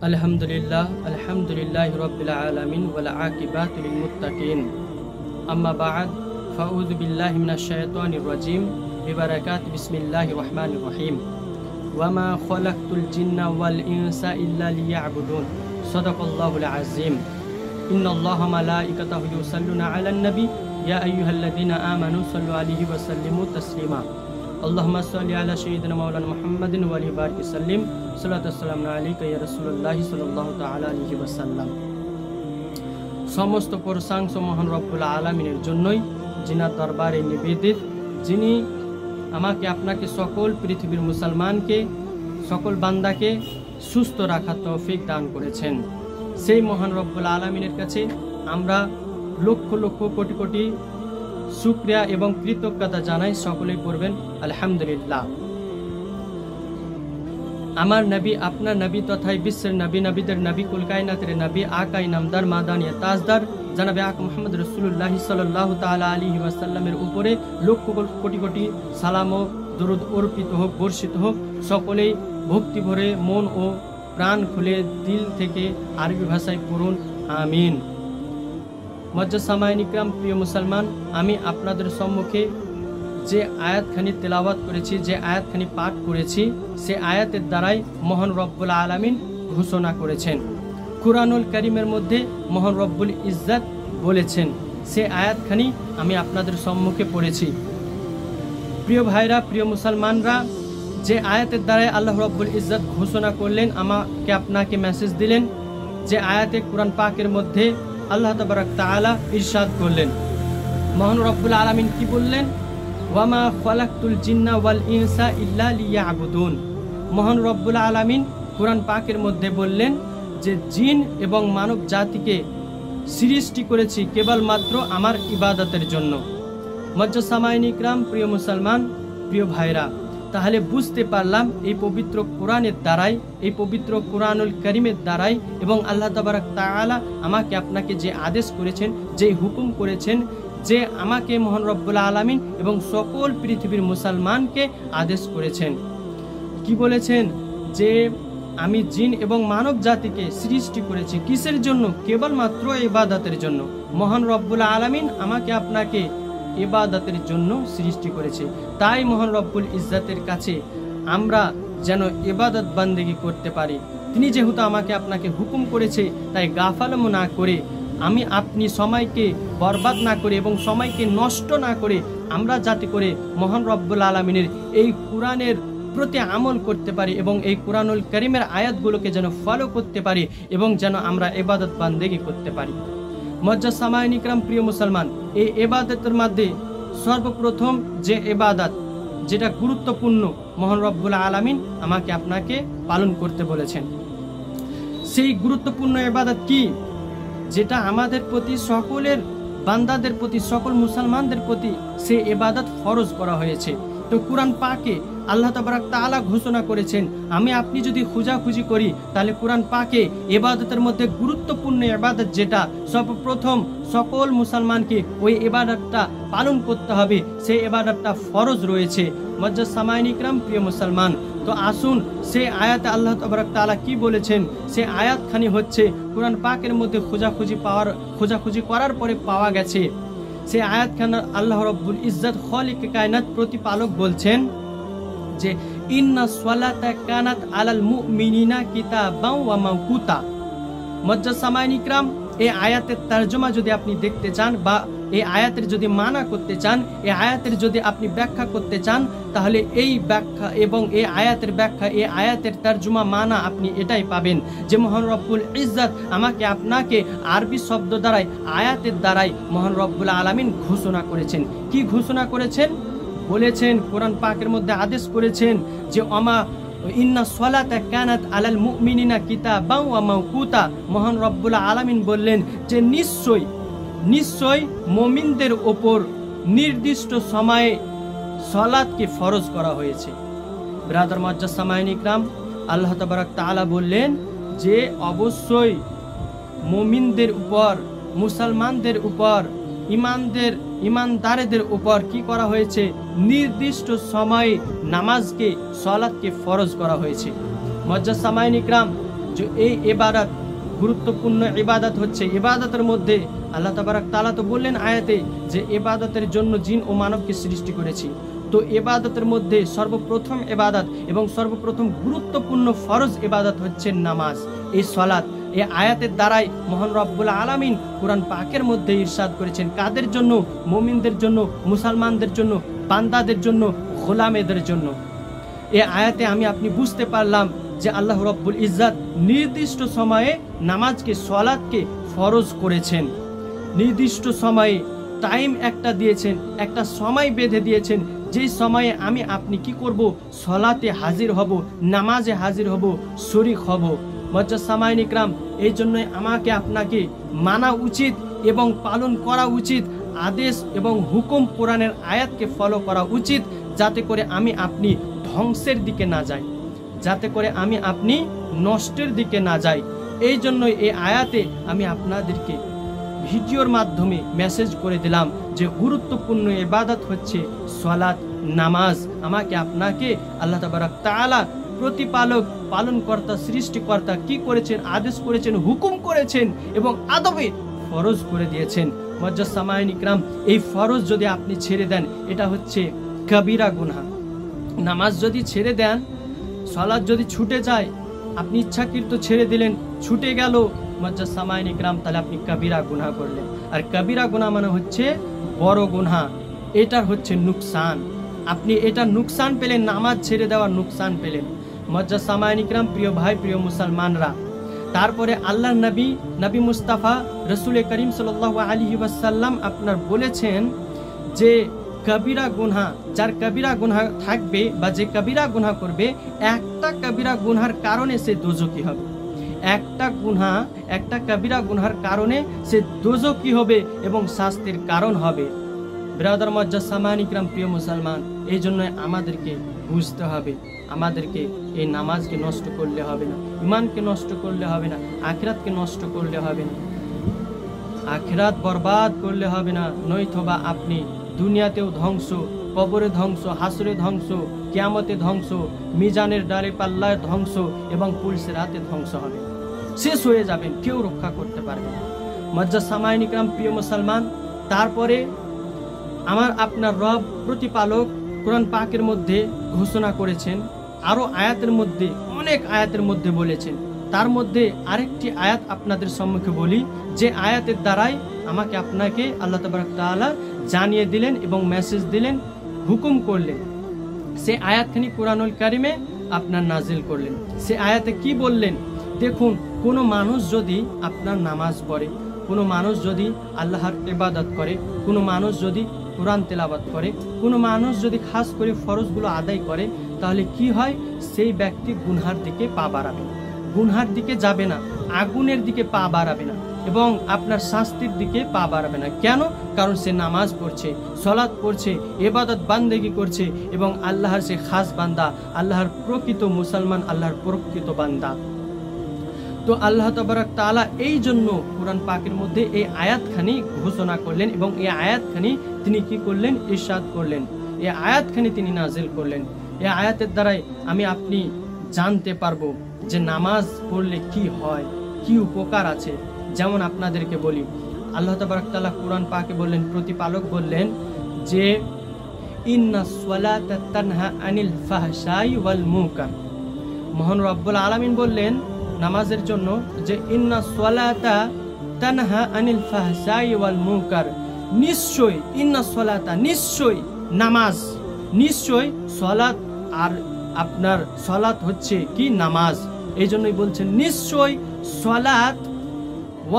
আলহামদুলিল্লাহ রাব্বিল আলামিন ওয়াল আকিবাতু লিল মুত্তাকিন আম্মা বা'দ ফাউযু বিল্লাহি মিনাশ শাইতানির রাজিম বিবারাকাতি বিসমিল্লাহির রহমানির রহিম ওয়া মা খালাকতুল জিন্না ওয়াল ইনসা ইল্লা লিয়াবুদুন সাদাকাল্লাহুল আযীম ইন্নাল্লাহা মালাইকাতাহু ইউসাল্লুনা আলান নবী ইয়া আইয়ুহাল্লাযীনা আমানু সাল্লু আলাইহি ওয়া সাল্লিমু তাসলিমা আল্লাহুম্মা সাল্লি আলা সাইয়্যিদিনা মাওলানা মুহাম্মাদিন ওয়া আলিহি বারিক সাল্লিম সাল্লাতু ওয়াসসালামু আলাইকা ইয়া রাসূলুল্লাহ সাল্লাল্লাহু তাআলা আলাইহি ওয়াসাল্লাম। সমস্ত প্রশংসা মহান রব্বুল আলামিনের জন্যই, যিনার দরবারে নিবেদিত, যিনি আমাকে আপনাকে সকল পৃথিবীর মুসলমানকে, সকল বান্দাকে সুস্থ রাখার তৌফিক দান করেছেন। সেই মহান রব্বুল আলামিনের কাছে আমরা লক্ষ লক্ষ কোটি কোটি শুকরিয়া এবং কৃতজ্ঞতা জানাই। সকলেই পড়বেন আলহামদুলিল্লাহ। আমার নবী, আপনার নবী তথায় বিশ্বের নবী, নবীদের নবী, কুল কায়নাতের নবী, আকাই নামদার, মাদানিয়া তাজদার জানাবে আকা মুহাম্মদ রাসূলুল্লাহ সাল্লাল্লাহু তাআলা আলাইহি ওয়াসাল্লামের উপরে লক্ষ কোটি কোটি সালাম ও দরুদ অর্পিত হোক, বর্ষিত হোক। সকলেই ভক্তি ভরে মন ও প্রাণ খুলে দিল থেকে আরবি ভাষায় পড়ুন আমিন। মজ্জাজ সামাইন ইকরাম, প্রিয় মুসলমান, আমি আপনাদের সম্মুখে যে আয়াতখানি তেলাওয়াত করেছি, যে আয়াতখানি পাঠ করেছি, সে আয়াতের দ্বারাই মহান রব্বুল আলামিন ঘোষণা করেছেন। কুরআনুল কারীমের মধ্যে মহান রব্বুল ইজ্জত বলেছেন, সে আয়াতখানি আমি আপনাদের সম্মুখে পড়েছি। প্রিয় ভাইরা, প্রিয় মুসলমানরা, যে আয়াতের দ্বারাই আল্লাহ রব্বুল ইজ্জত ঘোষণা করলেন, আমাকে আপনাকে মেসেজ দিলেন, যে আয়াতে কুরআন পাকের মধ্যে আল্লাহ তাবারাক তাআলা ইরশাদ করলেন, মহান রব্বুল আলামিন কি বললেন? ওয়ামা খালাকতুল জিন্না ওয়াল ইনসা ইল্লা লিয়াবুদুন। মহান রব্বুল আলামিন কুরআন পাকের মধ্যে বললেন যে জিন এবং মানব জাতিকে সৃষ্টি করেছি কেবলমাত্র আমার ইবাদতের জন্য। মজ্জাজ সামাইন ইকরাম, প্রিয় মুসলমান, প্রিয় ভাইরা, তাহলে বুঝতে পারলাম এই পবিত্র কোরআনের দ্বারাই, এই পবিত্র কোরআনুল কারীমের দ্বারাই এবং আল্লাহ তাবারাক তাআলা আমাকে আপনাকে যে আদেশ করেছেন, যে হুকুম করেছেন, যে আমাকে মহান রব্বুল আলামিন এবং সকল পৃথিবীর মুসলমানকে আদেশ করেছেন। কি বলেছেন? যে আমি জিন এবং মানব জাতিকে সৃষ্টি করেছি কিসের জন্য? কেবলমাত্র ইবাদতের জন্য। মহান রব্বুল আলামিন আমাকে আপনাকে ইবাদতের জন্য সৃষ্টি করেছে। তাই মহান রব্বুল ইজ্জতের কাছে আমরা যেন ইবাদত বান্দেগি করতে পারি। তিনি যেহেতু আমাকে আপনাকে হুকুম করেছে, তাই গাফালামো না করে, আমি আপনি সময়কে বরবাদ না করে এবং সময়কে নষ্ট না করে আমরা যাতে করে মহান রব্বুল আলামিনের এই কোরআনের প্রতি আমল করতে পারি এবং এই কোরআনুল কারীমের আয়াতগুলোকে যেন ফলো করতে পারি এবং যেন আমরা ইবাদত বান্দেগি করতে পারি। মজ্জাজ সামাইন ইকরাম, প্রিয় মুসলমান, এই ইবাদতের মধ্যে সর্বপ্রথম যে ইবাদত, যেটা গুরুত্বপূর্ণ, মহান রব্বুল আলামিন আমাকে আপনাকে পালন করতে বলেছেন। সেই গুরুত্বপূর্ণ ইবাদত কি? যেটা আমাদের প্রতি, সকলের বান্দাদের প্রতি, সকল মুসলমানদের প্রতি সেই ইবাদত ফরজ করা হয়েছে। তো কুরআন পাকে আল্লাহ তাবারাক তাআলা ঘোষণা করেছেন, আমি আপনি যদি খোঁজাখুঁজি করি তাহলে কুরআন পাকে ইবাদতের মধ্যে গুরুত্বপূর্ণ ইবাদত যেটা সর্বপ্রথম সকল মুসলমানকে ওই ইবাদতটা পালন করতে হবে, সেই ইবাদতটা ফরজ রয়েছে। মজ্জাজ সামাইন ইকরাম, প্রিয় মুসলমান, তো আসুন সেই আয়াতে আল্লাহ তাবারাক তাআলা কি বলেছেন, সেই আয়াতখানি হচ্ছে কুরআন পাকের মধ্যে খোঁজাখুঁজি করার পরে পাওয়া গেছে। সেই আয়াতখানা আল্লাহ রব্বুল ইজ্জত খালিকে কায়নাত প্রতিপালক বলছেন যে ইন্না সালাতা কানাত আলাল মুমিনিনা কিতাবান ওয়া মাওকুতা। মজ্জাজ সামাইন ইকরাম, এই আয়াতের তরজমা যদি আপনি দেখতে চান বা এই আয়াতের যদি মানা করতে চান, এই আয়াতের যদি আপনি ব্যাখ্যা করতে চান, তাহলে এই ব্যাখ্যা এবং এই আয়াতের ব্যাখ্যা, এই আয়াতের তরজমা মানা আপনি এটাই পাবেন যে মহান রব্বুল ইজ্জত আমাকে আপনাকে আরবি শব্দ দ্বারাই, আয়াতের দ্বারাই মহান রব্বুল আলামিন ঘোষণা করেছেন। কি ঘোষণা করেছেন? বলেছেন, কোরআন পাকের মধ্যে আদেশ করেছেন যে ইন্না সালাতা কানাত আলাল মুমিনিনা কিতাবান ওয়া মাওকুতা। মহান রব্বুল আলামিন বললেন যে নিশ্চয় মুমিনদের ওপর নির্দিষ্ট সময়ে সালাতকে ফরজ করা হয়েছে। ব্রাদার মজ্জাজ সামাইন ইকরাম, আল্লাহ তাবারাক তাআলা বললেন যে অবশ্যই মুমিনদের উপর, মুসলমানদের উপর, ইমানদারদের উপর কি করা হয়েছে? নির্দিষ্ট সময়ে নামাজকে, সালাতকে ফরজ করা হয়েছে। মজ্জাজ সামাইন ইকরাম, যে এই ইবাদত গুরুত্বপূর্ণ ইবাদত হচ্ছে। ইবাদতের মধ্যে আল্লাহ তাবারক তাআলা তো বললেন আয়াতে যে ইবাদতের জন্য জিন ও মানবকে সৃষ্টি করেছি। তো ইবাদতের মধ্যে সর্বপ্রথম ইবাদত এবং সর্বপ্রথম গুরুত্বপূর্ণ ফরজ ইবাদত হচ্ছে নামাজ, এই সালাত। এই আয়াতের দ্বারাই মহান রব্বুল আলামিন কোরআন পাকের মধ্যে ইরশাদ করেছেন কাদের জন্য? মুমিনদের জন্য, মুসলমানদের জন্য, বান্দাদের জন্য, গোলামেদের জন্য। এই আয়াতে আমি আপনি বুঝতে পারলাম যে আল্লাহ রব্বুল ইজ্জত নির্দিষ্ট সময়ে নামাজকে, সালাতকে ফরজ করেছেন। নির্দিষ্ট সময়ে টাইম একটা দিয়েছেন, একটা সময় বেঁধে দিয়েছেন, যেই সময়ে আমি আপনি কি করব? সালাতে হাজির হব, নামাজে হাজির হব, শরীক হব। মুআজ্জাজ সামাঈন ইকরাম, এই জন্যই আমাকে আপনাকে মানা উচিত এবং পালন করা উচিত। আদেশ এবং হুকুম কোরআনের আয়াতকে ফলো করা উচিত, যাতে করে আমি আপনি ধ্বংসের দিকে না যাই, যাতে করে আমি আপনি নষ্টের দিকে না যাই। এই জন্যই এই আয়াতে আমি আপনাদেরকে ভিডিওর মাধ্যমে মেসেজ করে দিলাম যে গুরুত্বপূর্ণ ইবাদত হচ্ছে সালাত, নামাজ। আমাকে আপনাকে আল্লাহ তাবারক তাআলা প্রতিপালক, পালনকর্তা, সৃষ্টিকর্তা কি করেছেন? আদেশ করেছেন, হুকুম করেছেন এবং আদবে ফরজ করে দিয়েছেন। মুআজ্জাজ সামাঈন ইকরাম, এই ফরজ যদি আপনি ছেড়ে দেন, এটা হচ্ছে কবিরা গুনাহ। নামাজ যদি ছেড়ে দেন, সালাত যদি ছুটে যায়, আপনি ইচ্ছাকৃত ছেড়ে দিলেন, ছুটে গেল, মুআজ্জাজ সামাঈন ইকরাম, তাহলে আপনি কবিরা গুনাহ করলেন। আর কবিরা গুনাহ মানে হচ্ছে বড় গুনাহ, এটার হচ্ছে নুকসান। আপনি এটা নুকসান পেলেন, নামাজ ছেড়ে দেওয়ার নুকসান পেলেন। মুআজ্জাজ সামাঈন ইকরাম, প্রিয় ভাই, প্রিয় মুসলমানরা, তারপরে আল্লাহর নবী, নবী মুস্তাফা রাসূল করিম সাল্লাল্লাহু আলাইহি ওয়াসাল্লাম আপনার বলেছেন যে কবিরা গুনাহ, যার কবিরা গুনাহ থাকবে বা যে কবিরা গুনাহ করবে, একটা কবিরা গুনাহর কারণে সে দোজখী হবে। একটা কবিরা গুনাহর কারণে সে দোজখী হবে এবং শাস্তির কারণ হবে। ব্রাদার মুআজ্জাজ সামাঈন ইকরাম, প্রিয় মুসলমান, এই জন্য আমাদেরকে বুঝতে হবে, আমাদেরকে এই নামাজকে নষ্ট করলে হবে না, ইমানকে নষ্ট করলে হবে না, আখিরাতকে নষ্ট করলে হবে না, আখিরাত বরবাদ করলে হবে না। নয়তোবা আপনি দুনিয়াতেও ধ্বংস, কবরে ধ্বংস, হাসরে ধ্বংস, কিয়ামতে ধ্বংস, মিজানের ডালে পাল্লায় ধ্বংস এবং পুলিশের হাতে ধ্বংস হবে, শেষ হয়ে যাবেন, কেউ রক্ষা করতে পারবে না। মুআজ্জাজ সামাঈন ইকরাম, প্রিয় মুসলমান, তারপরে আমার আপনার রব প্রতিপালক কোরআন পাকের মধ্যে ঘোষণা করেছেন, আরো আয়াতের মধ্যে, অনেক আয়াতের মধ্যে বলেছেন। তার মধ্যে আরেকটি আয়াত আপনাদের সম্মুখে বলি, যে আয়াতের দ্বারাই আমাকে আপনাকে আল্লাহ তাবারক তাআলা জানিয়ে দিলেন এবং মেসেজ দিলেন, হুকুম করলেন। সে আয়াতখানি কোরআনুল কারিমে আপনার নাজিল করলেন। সে আয়াতে কি বললেন? দেখুন, কোনো মানুষ যদি আপনার নামাজ পড়ে, কোনো মানুষ যদি আল্লাহর ইবাদত করে, কোনো মানুষ যদি কোরআন তেলাওয়াত করে, কোনো মানুষ যদি খাস করে ফরজগুলো আদায় করে, তাহলে কি হয়? সেই ব্যক্তি গুনহার দিকে পা বাড়াবে না, গুনহার দিকে যাবে না, আগুনের দিকে পা বাড়াবে না এবং আপনার শাস্তির দিকে পা বাড়াবে না। কেন? কারণ সে নামাজ পড়ছে, সালাত পড়ছে, ইবাদত বান্দেগি করছে এবং আল্লাহর সে খাস বান্দা, আল্লাহর প্রকৃত মুসলমান, আল্লাহর প্রকৃত বান্দা। তো আল্লাহ তাবারক তাআলা এই জন্য কোরআন পাকের মধ্যে এই আয়াতখানি ঘোষণা করলেন এবং এই আয়াতখানি তিনি কি করলেন? ইরশাদ করলেন, এই আয়াতখানি তিনি নাজিল করলেন। এই আয়াতের দ্বারাই আমি আপনি জানতে পারবো যে নামাজ পড়লে কি হয়, কি উপকার আছে। যেমন আপনাদেরকে বলি, আল্লাহ তাবারক তাআলা কোরআন পাকে বললেন, প্রতিপালক বললেন যে ইন্নাস সালাতা তানহা আনিল ফাহশাই ওয়াল মুনকার। মহান রব্বুল আলামিন বললেন নামাজের জন্য যে ইন্নাস সালাতা তানহা আনিল ফাহশাই ওয়াল মুনকার, নিশ্চয়, ইন্নাস সালাতা, নিশ্চয় নামাজ, নিশ্চয় সালাত, আর আপনার সালাত হচ্ছে কি? নামাজ। এই জন্যই বলছেন নিশ্চয় সালাত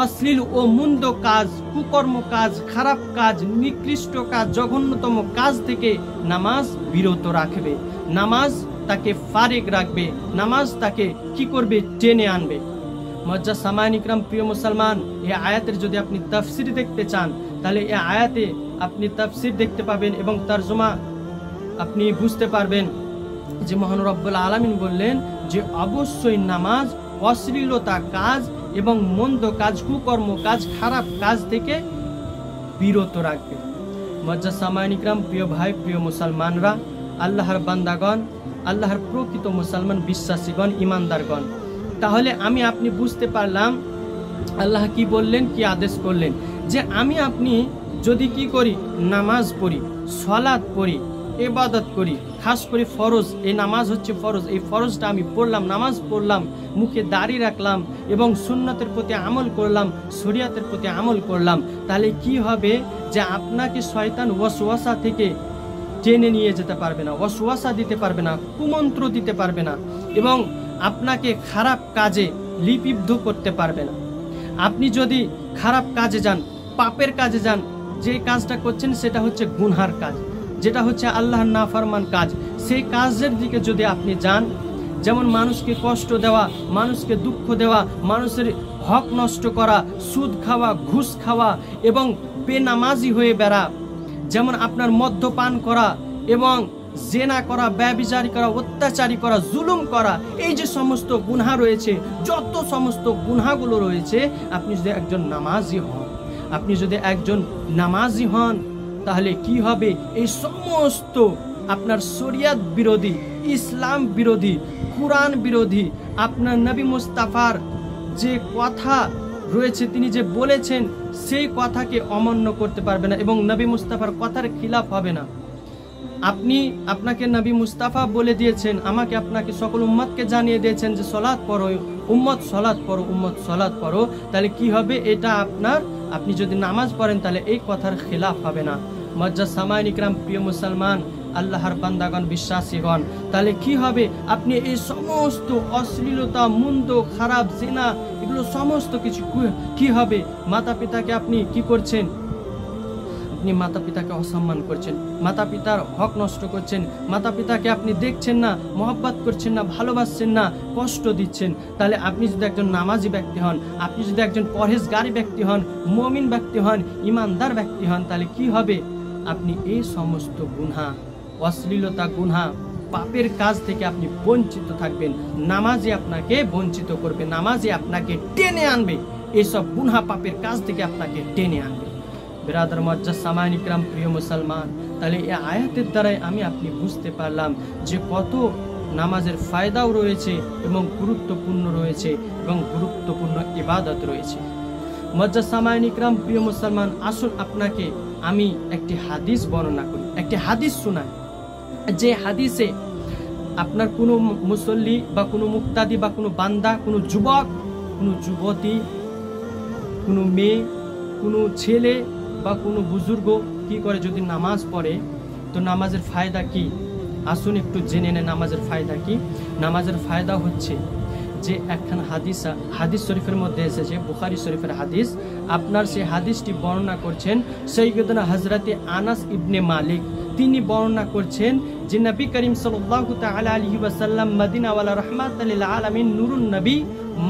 অশ্লীল ও মন্দ কাজ, কুকর্ম কাজ, খারাপ কাজ, নিকৃষ্ট কাজ, জঘন্যতম কাজ থেকে নামাজ বিরত রাখবে, নামাজ তাকে ফারেক রাখবে, নামাজ তাকে কি করবে? টেনে আনবে। মুআজ্জাজ সামাঈন ইকরাম, প্রিয় মুসলমান, এই আয়াতের যদি আপনি তাফসীর দেখতে চান, তাহলে এই আয়াতে আপনি তাফসীর দেখতে পাবেন এবং তরজমা আপনি বুঝতে পারবেন যে মহান রব্বুল আলামিন বললেন যে অবশ্যই নামাজ অশ্লীলতা কাজ এবং মন্দ কাজ, কুকর্ম কাজ, খারাপ কাজ থেকে বিরত রাখবে। মুআজ্জাজ সামাঈন ইকরাম, প্রিয় ভাই, প্রিয় মুসলমানরা, আল্লাহর বান্দাগণ, আল্লাহর প্রকৃত মুসলমান বিশ্বাসীগণ, ইমানদারগণ, তাহলে আমি আপনি বুঝতে পারলাম আল্লাহ কি বললেন, কি আদেশ করলেন, যে আমি আপনি যদি কি করি, নামাজ পড়ি, সালাত পড়ি, ইবাদত করি, খাস করে ফরজ, এই নামাজ হচ্ছে ফরজ, এই ফরজটা আমি পড়লাম, নামাজ পড়লাম, মুখে দাড়ি রাখলাম এবং সুন্নতের প্রতি আমল করলাম, শরিয়াতের প্রতি আমল করলাম, তাহলে কি হবে যে আপনাকে শয়তান ওয়াসওয়াসা থেকে টেনে নিয়ে যেতে পারবে না, ওয়াসওয়াসা দিতে পারবে না, কুমন্ত্র দিতে পারবে না এবং আপনাকে খারাপ কাজে লিপিবদ্ধ করতে পারবে না। আপনি যদি খারাপ কাজে যান, পাপের কাজে যান, যে কাজটা করছেন সেটা হচ্ছে গুনহার কাজ, যেটা হচ্ছে আল্লাহর নাফরমান কাজ, সেই কাজের দিকে যদি আপনি যান, যেমন মানুষকে কষ্ট দেওয়া, মানুষকে দুঃখ দেওয়া, মানুষের হক নষ্ট করা, সুদ খাওয়া, ঘুষ খাওয়া এবং বেনামাজি হয়ে বেড়া, যেমন আপনার মদ্যপান করা এবং জেনা করা, ব্যভিচারী করা, অত্যাচারী করা, জুলুম করা, এই যে সমস্ত গুনহা রয়েছে, যত সমস্ত গুনহাগুলো রয়েছে, আপনি যদি একজন নামাজি হন, আপনি যদি একজন নামাজি হন, তাহলে কি হবে, এই সমস্ত আপনার শরিয়াত বিরোধী, ইসলাম বিরোধী, কুরআন বিরোধী, আপনার নবী মুস্তাফার যে কথা রয়েছে, তিনি যে বলেছেন, সেই কথাকে অমান্য করতে পারবে না এবং নবী মুস্তাফার কথার খিলাফ হবে না। আপনাকে নবী মুস্তাফা বলে দিয়েছেন, আমাকে আপনাকে সকল উম্মতকে জানিয়ে দিয়েছেন যে সালাত পড়ো উম্মত, সালাত পড়ো উম্মত, সালাত পড়ো, তাহলে কি হবে, এটা আপনি যদি নামাজ পড়েন তাহলে এই কথার খিলাফ হবে না। মুআজ্জাজ সামাঈন ইকরাম, প্রিয় মুসলমান, আল্লাহর বান্দাগণ, বিশ্বাসীগণ, তাহলে কি হবে, আপনি এই সমস্ত অশ্লীলতা, মন্দ, খারাপ, জিনা, এগুলো সমস্ত কিছু কি হবে, মাতা পিতাকে আপনি কি করছেন, আপনি মাতা পিতাকে অসম্মান করছেন, মাতা পিতার হক নষ্ট করছেন, মাতা পিতাকে আপনি দেখছেন না, মহব্বত করছেন না, ভালোবাসছেন না, কষ্ট দিচ্ছেন। তাহলে আপনি যদি একজন নামাজি ব্যক্তি হন, আপনি যদি একজন পরহেজগারী ব্যক্তি হন, মুমিন ব্যক্তি হন, ইমানদার ব্যক্তি হন, তাহলে কি হবে, আপনি এই সমস্ত গুনাহ, অশ্লীলতা, গুনাহ, পাপের কাজ থেকে আপনি বঞ্চিত থাকবেন। নামাজই আপনাকে বঞ্চিত করবে, নামাজই আপনাকে টেনে আনবে, এইসব গুনাহ পাপের কাজ থেকে আপনাকে টেনে আনবে। বিরাদার মুআজ্জাজ সামাঈন ইকরাম, প্রিয় মুসলমান, তাহলে এই আয়াতের দ্বারাই আমি আপনি বুঝতে পারলাম যে কত নামাজের ফায়দাও রয়েছে এবং গুরুত্বপূর্ণ রয়েছে এবং গুরুত্বপূর্ণ ইবাদত রয়েছে। মুআজ্জাজ সামাঈন ইকরাম, প্রিয় মুসলমান, আসুন আপনাকে আমি একটি হাদিস বর্ণনা করি, একটি হাদিস শোনাই, যে হাদিসে আপনার কোনো মুসল্লি বা কোনো মুক্তাদি বা কোনো বান্দা, কোনো যুবক, কোনো যুবতী, কোনো মেয়ে, কোনো ছেলে বা কোনো বুজুর্গ কি করে, যদি নামাজ পড়ে, তো নামাজের ফায়দা কি, আসুন একটু জেনে নেন নামাজের ফায়দা কি। নামাজের ফায়দা হচ্ছে যে একখান হাদিস শরীফের মধ্যে এসেছে, বুখারী শরীফের হাদিস, আপনার সেই হাদিসটি বর্ণনা করছেন সাইয়্যিদুনা হযরতে আনাস ইবনে মালিক। তিনি বর্ণনা করছেন যে নবী করিম সাল্লাল্লাহু তাআলা আলাইহি ওয়াসাল্লাম, মদিনা ওয়ালা রাহমাতাল লিল আলামিন, নূরুন নবী,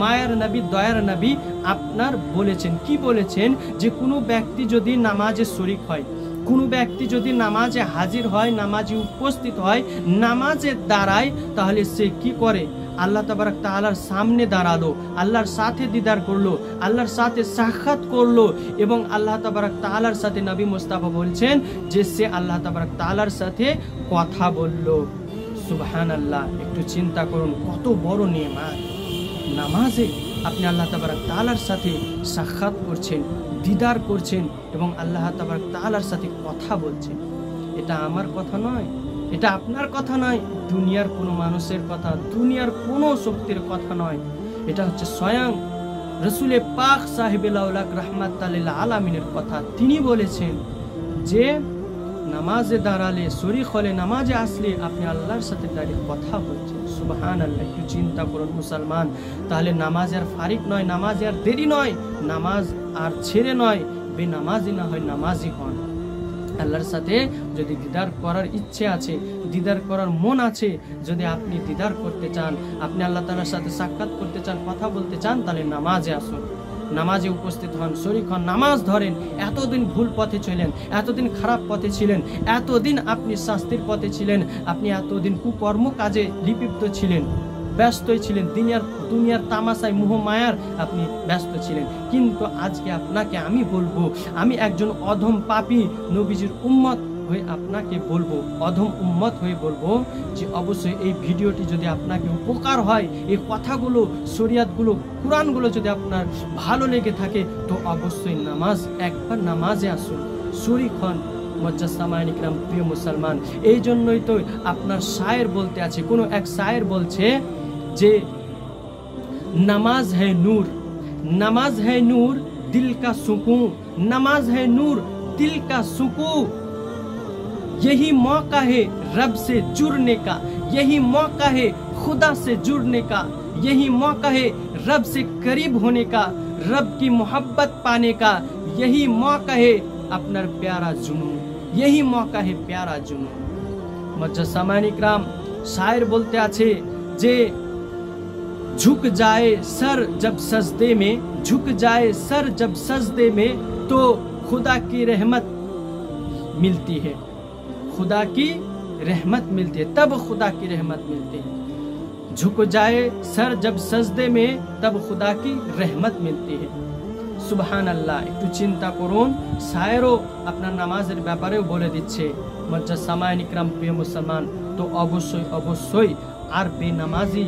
মায়ের নবী, দয়ার নবী, আপনার বলেছেন, কি বলেছেন, যে কোনো ব্যক্তি যদি নামাজে শরীক হয়, কোনো ব্যক্তি যদি নামাজে হাজির হয়, নামাজে উপস্থিত হয়, নামাজের দ্বারায়, তাহলে সে কি করে, আল্লাহ তাবারক তাআলার সামনে দাঁড়ালো, আল্লাহর সাথে দিদার করলো, আল্লাহর সাথে সাক্ষাৎ করলো এবং আল্লাহ তাবারক তাআলার সাথে, নবী মুস্তাফা বলছেন যে সে আল্লাহ তাবারক তাআলার সাথে কথা বললো। সুবহানাল্লাহ, একটু চিন্তা করুন কত বড় নেয়ামত। নামাজে আপনি আল্লাহ তাবারক তাআলার সাথে সাক্ষাৎ করছেন, দিদার করছেন এবং আল্লাহ তাবারক তাআলার সাথে কথা বলছেন। এটা আমার কথা নয়, এটা আপনার কথা নয়, দুনিয়ার কোনো মানুষের কথা, দুনিয়ার কোনো শক্তির কথা নয়, এটা হচ্ছে স্বয়ং রাসূলে পাক সাহেবুল আওলাক রাহমাতাল লিল আলামিনের কথা। তিনি বলেছেন যে নামাজে দাঁড়ালে, শরীক হলে, নামাজে আসলে আপনি আল্লাহর সাথে ডাইরেক্ট কথা বলছেন। সুবহানাল্লাহ, একটু চিন্তা করুন মুসলমান, তাহলে নামাজ আর ফারিক নয়, নামাজ আর দেরি নয়, নামাজ আর ছেড়ে নয়, বেনামাজি না হয় নামাজি হন। আল্লাহর সাথে যদি দিদার করার ইচ্ছে আছে, দিদার করার মন আছে, যদি আপনি দিদার করতে চান, আপনি আল্লাহ তাআলার সাথে সাক্ষাৎ করতে চান, কথা বলতে চান, তাহলে নামাজে আসুন, নামাজে উপস্থিত হন, শরীক হন, নামাজ ধরেন। এতদিন ভুল পথে ছিলেন, এতদিন খারাপ পথে ছিলেন, এতদিন আপনি শাস্তির পথে ছিলেন, আপনি এতদিন কুকর্ম কাজে লিপ্ত ছিলেন, ব্যস্তই ছিলেন, দুনিয়ার তামাশায়, মোহ মায়ার আপনি ব্যস্ত ছিলেন। কিন্তু আজকে আপনাকে আমি বলবো, আমি একজন অধম পাপী নবীজির উম্মত, হয়ে আপনাকে বলবো, অধম উম্মত হয়ে বলবো যে অবশ্যই এই ভিডিওটি যদি আপনাকে উপকার হয়, এই কথাগুলো, শরিয়াতগুলো, কোরআনগুলো যদি আপনার ভালো লেগে থাকে, তো অবশ্যই একবার নামাজে আসুন, শরীক হন। মুআজ্জাজ সামাঈন ইকরাম, প্রিয় মুসলমান, এই জন্যই তো আপনার শায়ের বলতে আছে, কোনো এক শায়ের বলছে যে नमाज है नूर, नमाज है नूर दिल का सुकून, नमाज है नूर दिल का सुकून, यही मौका है रब से जुड़ने का, यही मौका है खुदा से जुड़ने का, यही मौका है रब से करीब होने का, रब की मोहब्बत पाने का, यही मौका है अपना प्यारा जुनून, यही मौका है प्यारा जुनून। मुआज्जाज सामाईन इकराम, शायर बोलते आछे जे झुक जाए सर जब सजदे में, झुक जाए सर जब सजदे में, तो खुदा की रहमत मिलती है, खुदा की रहमत मिलती है, तब खुदा की रहमत मिलती है। झुक जाए सर जब सजदे में, तब खुदा की रहमत मिलती है। सुबहान अल्लाह। একটু চিন্তা করুন, শায়েরও আপনার নামাজের ব্যাপারেও বলে দিচ্ছে। মুআজ্জাজ সামাঈন ইকরাম, প্রিয় মুসলমান, তো অবশ্যই অবশ্যই আর বেনামাজি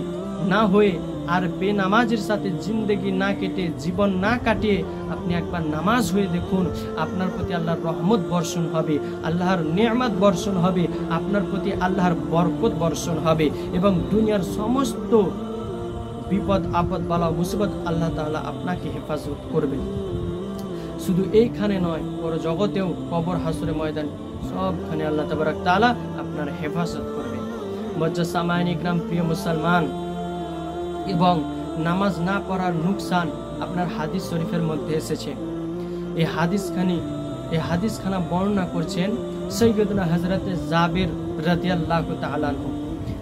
না হয়ে, আর বেনামাজের সাথে জিন্দেগি না কেটে, জীবন না কাটিয়ে আপনি একবার নামাজ হয়ে দেখুন, আপনার প্রতি আল্লাহর রহমত বর্ষণ হবে, আল্লাহর নেয়ামত বর্ষণ হবে, আপনার প্রতি আল্লাহর বরকত বর্ষণ হবে, এবং দুনিয়ার সমস্ত বিপদ আপদ বালা মুসিবত আল্লাহ তাআলা আপনাকে হেফাজত করবেন। শুধু এইখানে নয়, পুরো জগতেও, কবর, হাসরে ময়দান, সবখানে আল্লাহ তাবারক তাআলা আপনার হেফাজত করবে। মুআজ্জাজ সামাঈন ইকরাম, প্রিয় মুসলমান, এবং নামাজ না পড়ার নুকসান আপনার হাদিস শরীফের মধ্যে এসেছে। এই হাদিসখানা বর্ণনা করছেন সৈয়দনা হযরতে জাবের রাদিয়াল্লাহু তাআলা আনহু।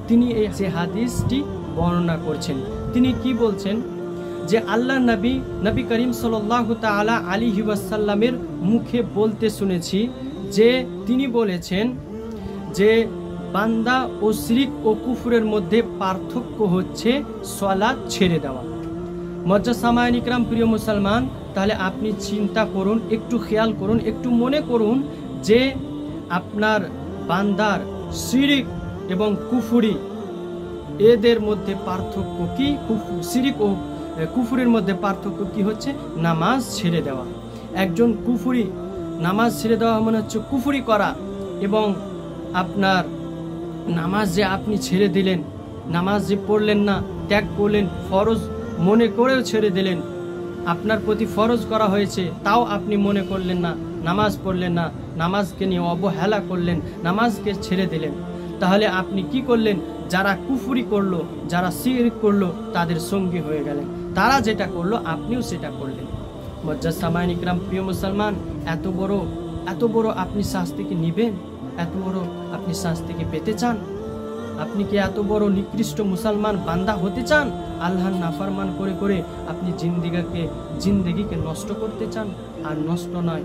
তিনি এই হাদিসটি বর্ণনা করছেন। তিনি কি বলছেন যে আল্লাহ নবী করিম সাল্লাল্লাহু তাআলা আলাইহি ওয়াসাল্লামের মুখে বলতে শুনেছি যে তিনি বলেছেন যে বান্দা ও শিরক ও কুফরের মধ্যে পার্থক্য হচ্ছে সালাত ছেড়ে দেওয়া। মুআজ্জাজ সামাঈন ইকরাম, প্রিয় মুসলমান, তাহলে আপনি চিন্তা করুন, একটু খেয়াল করুন, একটু মনে করুন যে আপনার বান্দার শিরক এবং কুফরি, এদের মধ্যে পার্থক্য কি? শিরক ও কুফরের মধ্যে পার্থক্য কি হচ্ছে? নামাজ ছেড়ে দেওয়া। একজন কুফরি, নামাজ ছেড়ে দেওয়া মানে হচ্ছে কুফরি করা, এবং আপনার নামাজ যে আপনি ছেড়ে দিলেন, নামাজ যে পড়লেন না, ত্যাগ করলেন, ফরজ মনে করেও ছেড়ে দিলেন, আপনার প্রতি ফরজ করা হয়েছে তাও আপনি মনে করলেন না, নামাজ পড়লেন না, নামাজকে নিয়ে অবহেলা করলেন, নামাজকে ছেড়ে দিলেন, তাহলে আপনি কি করলেন? যারা কুফরি করলো, যারা শিরক করলো, তাদের সঙ্গী হয়ে গেলেন। তারা যেটা করলো আপনিও সেটা করলেন। মুআজ্জাজ সামাঈন ইকরাম, প্রিয় মুসলমান, এত বড় আপনি শাস্তি কি নিবেন? এত বড় আপনি শাস্তি কি পেতে চান? আপনি কি এত বড় নিকৃষ্ট মুসলমান বান্দা হতে চান? আল্লাহর নাফরমান করে করে আপনি জিন্দেগিকে নষ্ট করতে চান? আর নষ্ট নয়,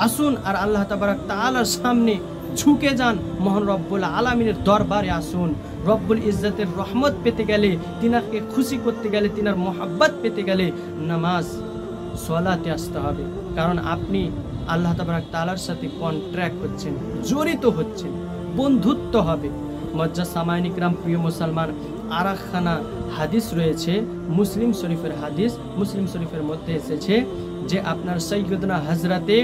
আসুন আর আল্লাহ তাবারক তাআলার সামনে ঝুঁকে যান, মহান রব্বুল আলামিনের দরবারে আসুন। রব্বুল ইজ্জতের রহমত পেতে গেলে, তিনাকে খুশি করতে গেলে, তিনার মোহাব্বত পেতে গেলে নামাজ, সালাতে আসতে হবে। কারণ আপনি আল্লাহ তাবারক তাআলার সাথে কন্ট্রাক্ট হচ্ছেন, জড়িত হচ্ছেন, বন্ধুত্ব হবে। মুআজ্জাজ সামাঈন ইকরাম, প্রিয় মুসলমান, আরেকখানা হাদিস রয়েছে, মুসলিম শরীফের হাদিস। মুসলিম শরীফের মধ্যে এসেছে যে আপনার সৈয়দনা হযরতে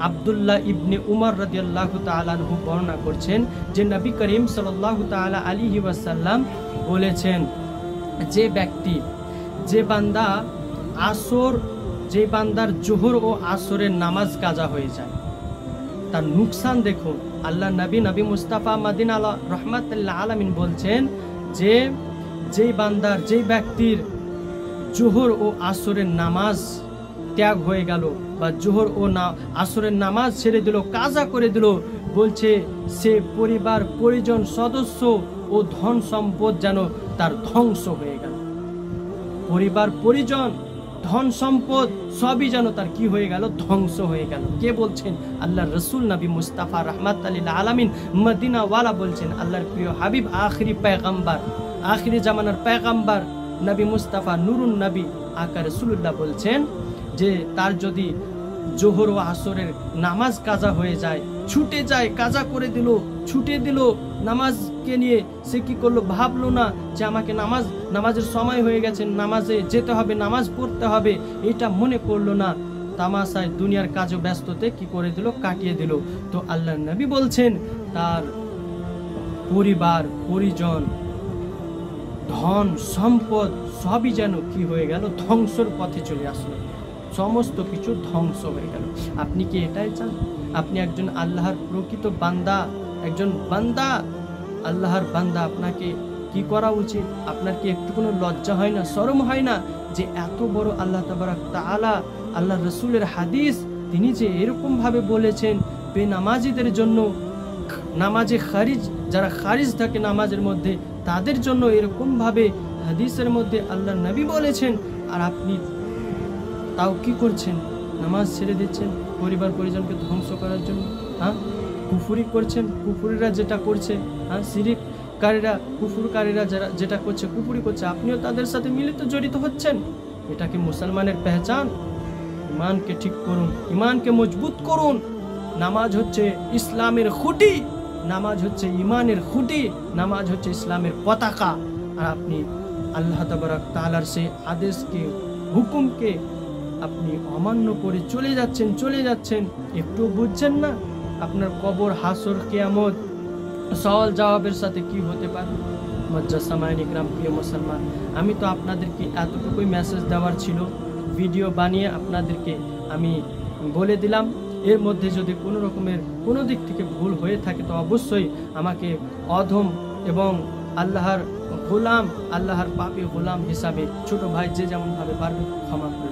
আব্দুল্লাহ ইবনে উমর রাদিয়াল্লাহু তাআলা আনহু বর্ণনা করছেন যে নবী করিম সাল্লাল্লাহু তাআলা আলাইহি ওয়াসাল্লাম বলেছেন যে বান্দার জোহর ও আসরের নামাজ কাজা হয়ে যায়, তার নুকসান দেখুন। আল্লাহ নবী মুস্তাফা মদিনা রহমাতুল্লাহ আলামিন বলছেন যে যেই ব্যক্তির জোহর ও আসরের নামাজ ত্যাগ হয়ে গেল, বা জোহর ও আসরের নামাজ ছেড়ে দিল, কাজা করে দিল, বলছে সে পরিবার, পরিজন, সদস্য ও ধন সম্পদ যেন তার ধ্বংস হয়ে গেল। পরিবার, পরিজন, ধন সম্পদ সবই যেন তার কি হয়ে গেল? ধ্বংস হয়ে গেল। কে বলছেন? আল্লাহর রাসূল নবী মুস্তাফা রাহমাতুল্লিল আলামিন মদিনা ওয়ালা বলছেন। আল্লাহর প্রিয় হাবিব, আখিরি পয়গম্বর, আখিরি জামানার পয়গম্বর নবী মুস্তাফা নুরুন নবী আকা রাসূলুল্লাহ বলছেন যে তার যদি জোহর ও আসরের নামাজ কাজা হয়ে যায়, ছুটে যায়, কাজা করে দিল, ছুটে দিল নামাজকে নিয়ে। সে কি করলো, ভাবলো না যে আমাকে নামাজের সময় হয়ে গেছে, নামাজে যেতে হবে, নামাজ পড়তে হবে, এটা মনে করলো না। তামাশায় দুনিয়ার কাজ ও ব্যস্ততে কি করে দিল, কাটিয়ে দিল। তো আল্লাহর নবী বলছেন তার পরিবার পরিজন ধন সম্পদ সবই যেন কি হয়ে গেল, ধ্বংসর পথে চলে আসলো, সমস্ত কিছু ধ্বংস হয়ে গেল। আপনি কি এটাই চান? আপনি একজন আল্লাহর প্রকৃত বান্দা, একজন বান্দা, আল্লাহর বান্দা, আপনাকে কি করা উচিত? আপনার কি একটু কোনো লজ্জা হয় না, শরম হয় না যে এত বড় আল্লাহ তাবারাক তাআলা, আল্লাহ রসুলের হাদিস, তিনি যে এরকম ভাবে বলেছেন বেনামাজিদের জন্য, নামাজে খারিজ, যারা খারিজ থাকে নামাজের মধ্যে, তাদের জন্য এরকম ভাবে হাদিসের মধ্যে আল্লাহ নবী বলেছেন, আর আপনি তাও কি করছেন? নামাজ ছেড়ে দিচ্ছেন পরিবার পরিজনকে ধ্বংস করার জন্য। হ্যাঁ, কুফুরি করছেন, কুফুরিরা যেটা করছে, হ্যাঁ, শিরিককারীরা, কুফুরকারীরা যারা যেটা করছে, কুফুরি করছে, আপনিও তাদের সাথে মিলিত জড়িত হচ্ছেন। এটা কি মুসলমানের পেহচান? ইমানকে ঠিক করুন, ইমানকে মজবুত করুন। নামাজ হচ্ছে ইসলামের খুঁটি, নামাজ হচ্ছে ইমানের খুঁটি, নামাজ হচ্ছে ইসলামের পতাকা। আর আপনি আল্লাহ তাবারাক তাআলার সেই আদেশকে, হুকুমকে আপনি অমান্য করে চলে যাচ্ছেন, একটু বুঝছেন না? আপনার কবর, হাসর, কিয়ামত, সওয়াল জবাবের সাথে কি হতে পারে? মুজাসসামাইন ইকরাম, প্রিয় মুসলমান, আমি তো আপনাদেরকে এতটুকুই মেসেজ দেওয়ার ছিল, ভিডিও বানিয়ে আপনাদেরকে আমি বলে দিলাম। এর মধ্যে যদি কোনো রকমের কোনো দিক থেকে ভুল হয়ে থাকে তো অবশ্যই আমাকে অধম এবং আল্লাহর গোলাম, আল্লাহর পাপী গোলাম হিসাবে ছোট ভাই যে যেমন ভাবে পারবে ক্ষমা করে